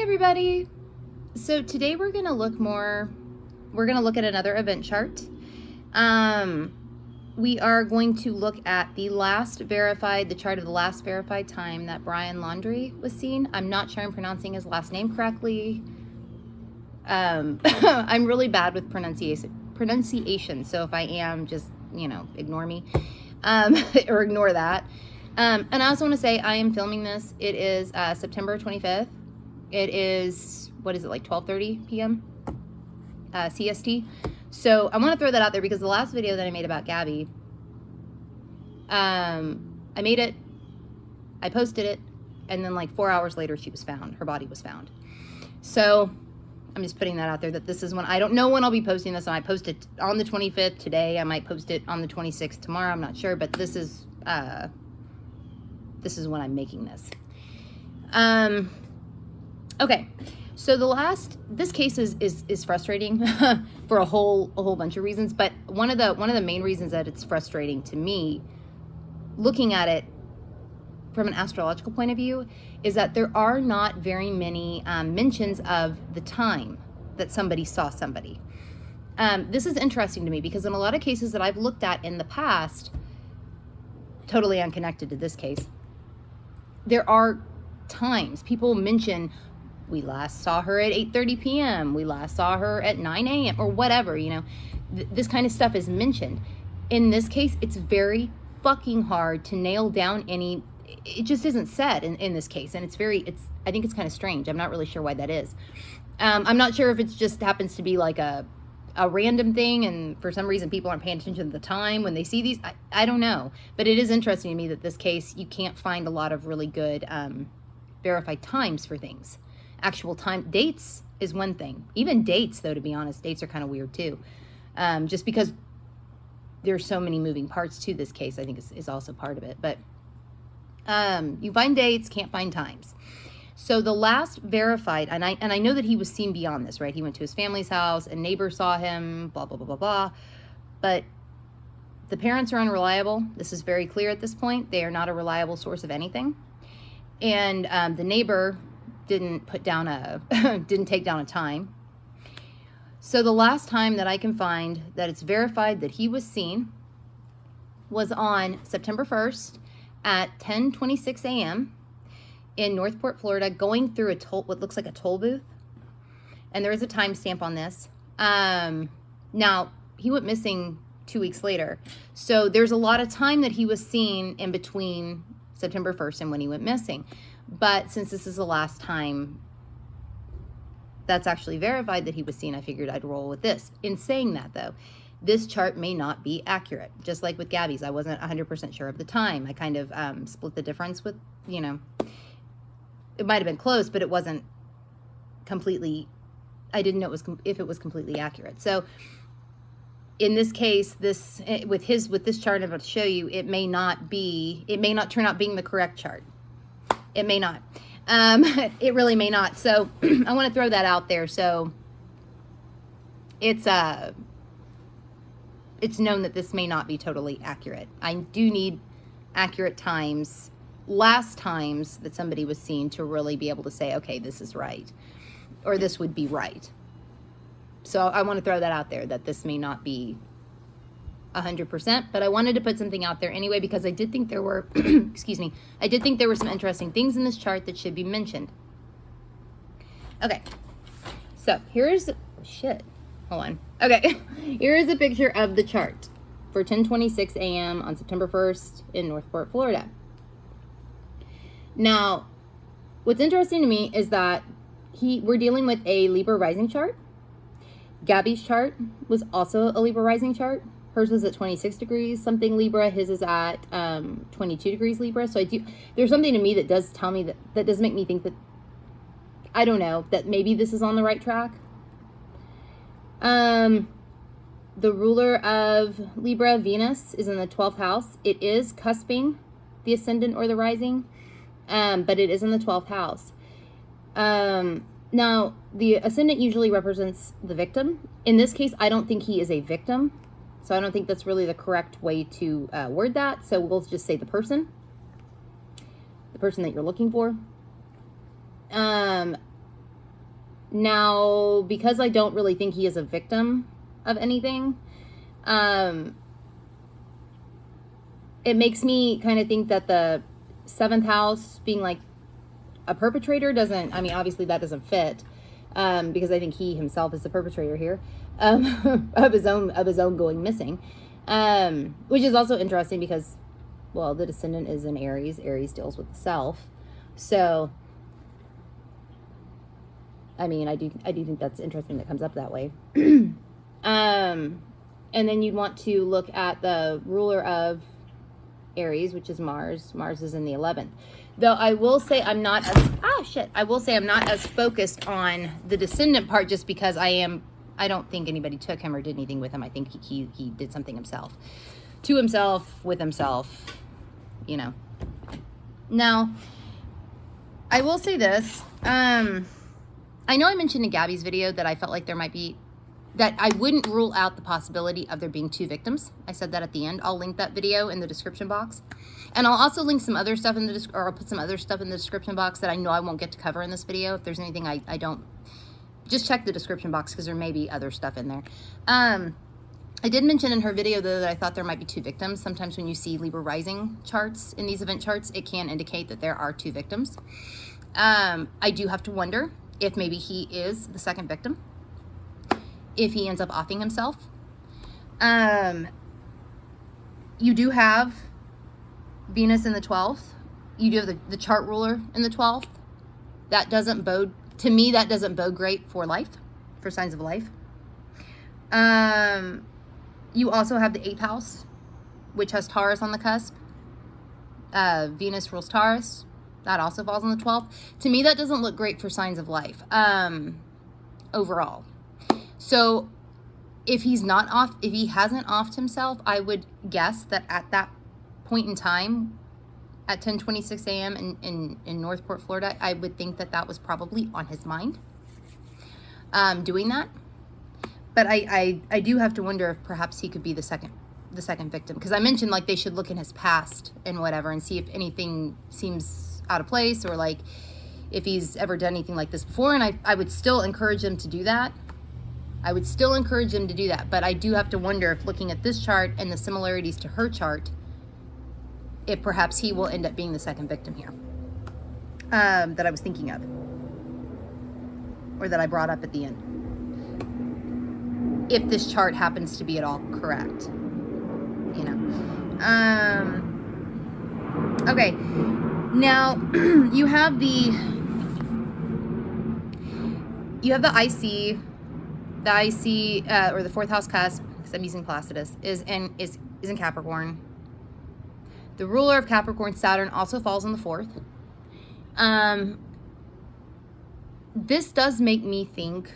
Hey everybody! So today we're going to look at another event chart. We are going to look at the chart of the last verified time that Brian Laundrie was seen. I'm not sure I'm pronouncing his last name correctly. I'm really bad with pronunciation, so if I am, just, ignore me, or ignore that. And I also want to say I am filming this. It is September 25th. It is, like 12:30 p.m. CST. So I want to throw that out there because the last video that I made about Gabby, I made it, I posted it, and then 4 hours later she was found. Her body was found. So I'm just putting that out there that this is when, I don't know when I'll be posting this. I might post it on the 25th today. I might post it on the 26th tomorrow. I'm not sure, but this is when I'm making this. Okay, so this case is frustrating for a whole bunch of reasons, but one of the main reasons that it's frustrating to me, looking at it from an astrological point of view, is that there are not very many mentions of the time that somebody saw somebody. This is interesting to me because in a lot of cases that I've looked at in the past, totally unconnected to this case, there are times people mention, we last saw her at 8:30 p.m. We last saw her at 9 a.m. or whatever, this kind of stuff is mentioned. In this case, it's very fucking hard to nail down it just isn't said in this case. And I think it's kind of strange. I'm not really sure why that is. I'm not sure if it just happens to be like a random thing, and for some reason people aren't paying attention to the time when they see these. I don't know. But it is interesting to me that this case, you can't find a lot of really good verified times for things. Actual time, dates is one thing. Even dates, though, to be honest, dates are kind of weird too. Just because there's so many moving parts to this case, I think is also part of it. But you find dates, can't find times. So the last verified, and I know that he was seen beyond this, right? He went to his family's house, a neighbor saw him, blah, blah, blah, blah, blah. But the parents are unreliable. This is very clear at this point. They are not a reliable source of anything. And the neighbor didn't take down a time. So the last time that I can find that it's verified that he was seen was on September 1st at 10:26 a.m. in Northport, Florida, going through what looks like a toll booth. And there is a timestamp on this. Now, he went missing 2 weeks later. So there's a lot of time that he was seen in between September 1st and when he went missing. But since this is the last time that's actually verified that he was seen, I figured I'd roll with this. In saying that, though, this chart may not be accurate. Just like with Gabby's, I wasn't 100% sure of the time. I kind of split the difference with, it might have been close, but it wasn't completely, I didn't know if it was completely accurate. So in this case, with this chart I'm about to show you, it may not turn out being the correct chart. It may not. It really may not. So I want to throw that out there. So it's known that this may not be totally accurate. I do need accurate times, last times that somebody was seen, to really be able to say, okay, this is right, or this would be right. So I want to throw that out there, that this may not be 100%, but I wanted to put something out there anyway, because I did think there were, excuse me, I did think there were some interesting things in this chart that should be mentioned. Okay, so here's, hold on. Okay, here is a picture of the chart for 10:26 a.m. on September 1st in Northport, Florida. Now, what's interesting to me is that we're dealing with a Libra rising chart. Gabby's chart was also a Libra rising chart. Hers was at 26 degrees something Libra. His is at 22 degrees Libra. So there's something to me that does tell me that does make me think that, I don't know, that maybe this is on the right track. The ruler of Libra, Venus, is in the 12th house. It is cusping the ascendant or the rising, but it is in the 12th house. Now, the ascendant usually represents the victim. In this case, I don't think he is a victim. So I don't think that's really the correct way to word that. So we'll just say the person that you're looking for. Now, because I don't really think he is a victim of anything, it makes me kind of think that the 7th house being like a perpetrator doesn't, I mean, obviously that doesn't fit, because I think he himself is the perpetrator here, of his own going missing, which is also interesting because, well, the descendant is in Aries. Aries deals with the self. So, I mean, I do think that's interesting that comes up that way. And then you'd want to look at the ruler of Aries, which is Mars. Mars is in the 11th. Though I will say I'm not as focused on the descendant part, just because I don't think anybody took him or did anything with him. I think he did something himself. To himself, with himself, you know. Now, I will say this. I know I mentioned in Gabby's video that I felt like there might be, that I wouldn't rule out the possibility of there being 2 victims. I said that at the end. I'll link that video in the description box. And I'll also link some other stuff or I'll put some other stuff in the description box that I know I won't get to cover in this video. If there's anything I don't, just check the description box because there may be other stuff in there. I did mention in her video, though, that I thought there might be 2 victims. Sometimes when you see Libra rising charts in these event charts, it can indicate that there are 2 victims. I do have to wonder if maybe he is the second victim, if he ends up offing himself. You do have Venus in the 12th. You do have the chart ruler in the 12th. That doesn't bode, to me, that doesn't bode great for life, for signs of life. You also have the 8th house, which has Taurus on the cusp. Venus rules Taurus. That also falls on the 12th. To me, that doesn't look great for signs of life, overall. So if he's not off, if he hasn't offed himself, I would guess that at that point in time, at 10:26 a.m. in Northport, Florida, I would think that that was probably on his mind, doing that. But I do have to wonder if perhaps he could be the second victim, because I mentioned like they should look in his past and whatever and see if anything seems out of place, or like if he's ever done anything like this before. And I would still encourage him to do that. But I do have to wonder if, looking at this chart and the similarities to her chart, if perhaps he will end up being the second victim here, that I was thinking of, or that I brought up at the end, if this chart happens to be at all correct, you know. Okay, now you have the IC. The IC, or the 4th house cusp, because I'm using Placidus, is in Capricorn. The ruler of Capricorn, Saturn, also falls on the 4th. This does make me think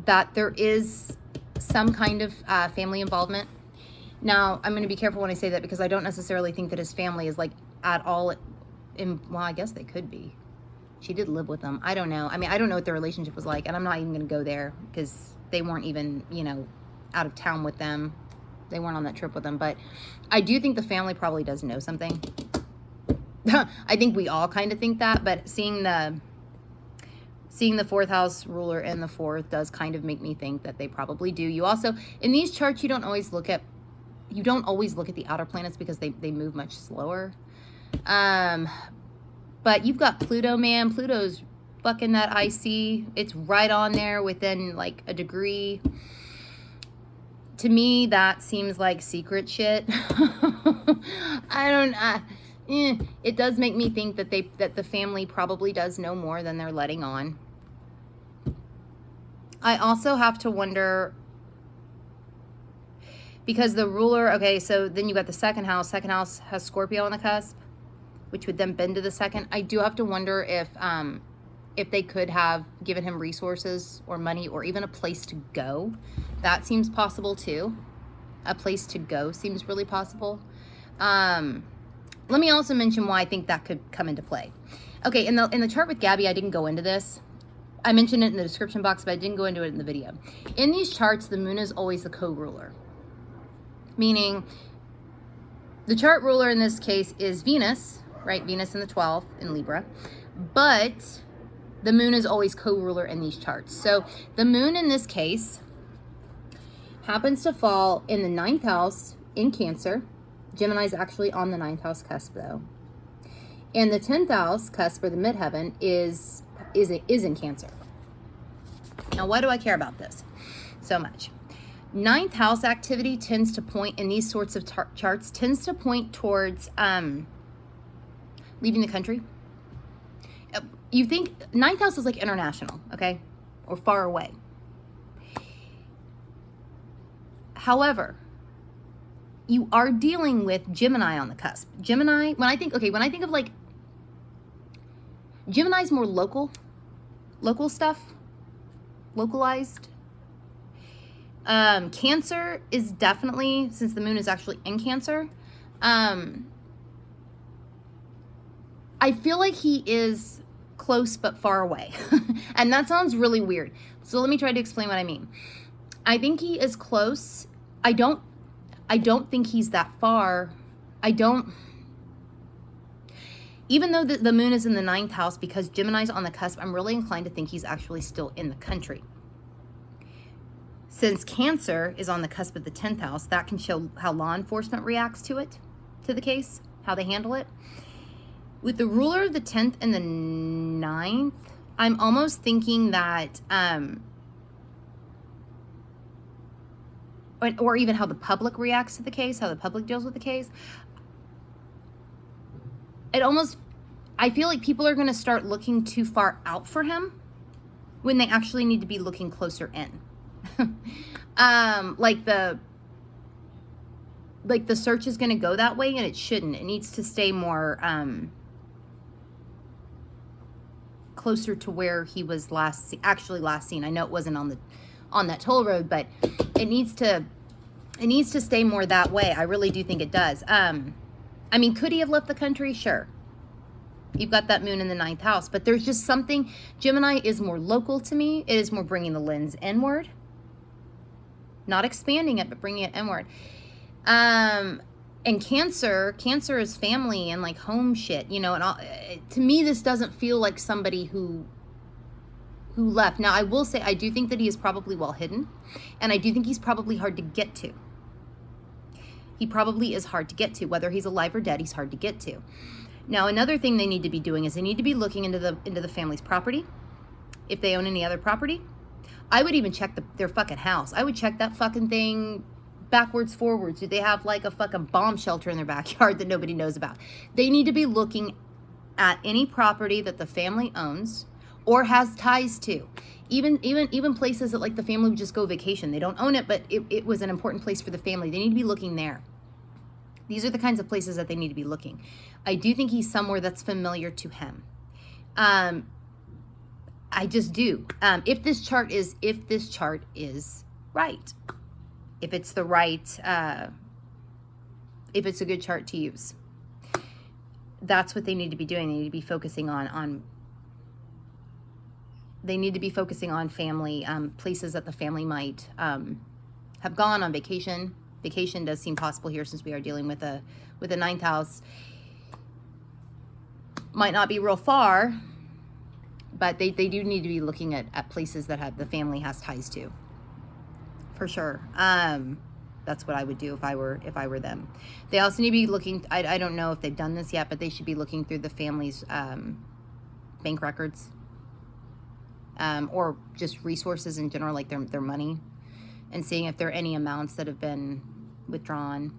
that there is some kind of family involvement. Now, I'm going to be careful when I say that, because I don't necessarily think that his family is like at all well, I guess they could be. She did live with them. I don't know. I mean, I don't know what their relationship was like, and I'm not even going to go there because they weren't even, you know, out of town with them. They weren't on that trip with them. But I do think the family probably does know something. I think we all kind of think that, but seeing the 4th house ruler in the 4th does kind of make me think that they probably do. You also, in these charts, you don't always look at the outer planets because they move much slower. But you've got Pluto, man. Pluto's fucking that IC. It's right on there within like a degree. To me, that seems like secret shit. It does make me think that the family probably does know more than they're letting on. I also have to wonder, because the ruler, okay, so then you got the 2nd house. 2nd house has Scorpio on the cusp, which would then bend to the 2nd. I do have to wonder if they could have given him resources or money or even a place to go. That seems possible too. A place to go seems really possible. Let me also mention why I think that could come into play. Okay, in the chart with Gabby, I didn't go into this. I mentioned it in the description box, but I didn't go into it in the video. In these charts, the moon is always the co-ruler. Meaning, the chart ruler in this case is Venus, right? Venus in the 12th in Libra. But the moon is always co-ruler in these charts. So the moon in this case happens to fall in the 9th house in Cancer. Gemini's actually on the 9th house cusp though. And the 10th house cusp, or the midheaven, is in Cancer. Now, why do I care about this so much? 9th house activity tends to point, in these sorts of charts, tends to point towards leaving the country. You think 9th house is like international, okay? Or far away. However, you are dealing with Gemini on the cusp. Gemini, when I think of like, Gemini's more local stuff, localized. Cancer is definitely, since the moon is actually in Cancer, I feel like he is close but far away. And that sounds really weird. So let me try to explain what I mean. I think he is close. I don't think he's that far. Even though the moon is in the 9th house, because Gemini's on the cusp, I'm really inclined to think he's actually still in the country. Since Cancer is on the cusp of the 10th house, that can show how law enforcement reacts to the case, how they handle it. With the ruler of the 10th and the 9th, I'm almost thinking that, or even how the public reacts to the case, how the public deals with the case. I feel like people are going to start looking too far out for him when they actually need to be looking closer in. Like the search is going to go that way, and it shouldn't. It needs to stay more closer to where he was last seen. I know it wasn't on that toll road, but it needs to stay more that way. I really do think it does. I mean, could he have left the country? Sure. You've got that moon in the 9th house, but there's just something, Gemini is more local to me. It is more bringing the lens inward, not expanding it, but bringing it inward. And Cancer is family and like home shit, and all, to me, this doesn't feel like somebody who left. Now, I will say, I do think that he is probably well hidden, and I do think he's probably hard to get to. He probably is hard to get to. Whether he's alive or dead, he's hard to get to. Now, another thing they need to be doing is they need to be looking into the family's property. If they own any other property, I would even check their fucking house. I would check that fucking thing backwards, forwards. Do they have like a fucking bomb shelter in their backyard that nobody knows about? They need to be looking at any property that the family owns or has ties to. Even places that like the family would just go vacation. They don't own it, but it was an important place for the family. They need to be looking there. These are the kinds of places that they need to be looking. I do think he's somewhere that's familiar to him. I just do. If this chart is right, if it's the right, if it's a good chart to use, that's what they need to be doing. They need to be focusing on they need to be focusing on family, places that the family might have gone on vacation. Vacation does seem possible here since we are dealing with a 9th house. Might not be real far, but they do need to be looking at places that the family has ties to, for sure. That's what I would do if I were them. They also need to be looking. I don't know if they've done this yet, but they should be looking through the family's bank records, or just resources in general, like their money, and seeing if there are any amounts that have been withdrawn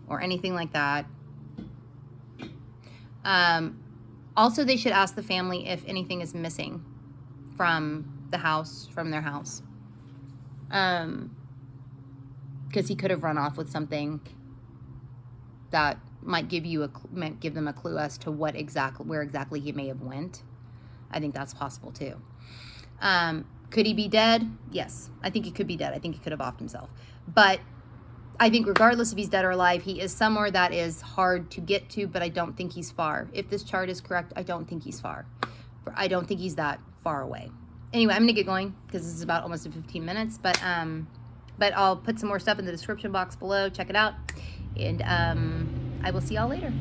or anything like that. Also, they should ask the family if anything is missing from their house. Because he could have run off with something that might give them a clue as to where exactly he may have went. I think that's possible too. Could he be dead? Yes, I think he could be dead. I think he could have offed himself. But I think regardless if he's dead or alive, he is somewhere that is hard to get to, but I don't think he's far. If this chart is correct, I don't think he's far. I don't think he's that far away. Anyway, I'm going to get going because this is about almost 15 minutes, but I'll put some more stuff in the description box below. Check it out, and I will see y'all later.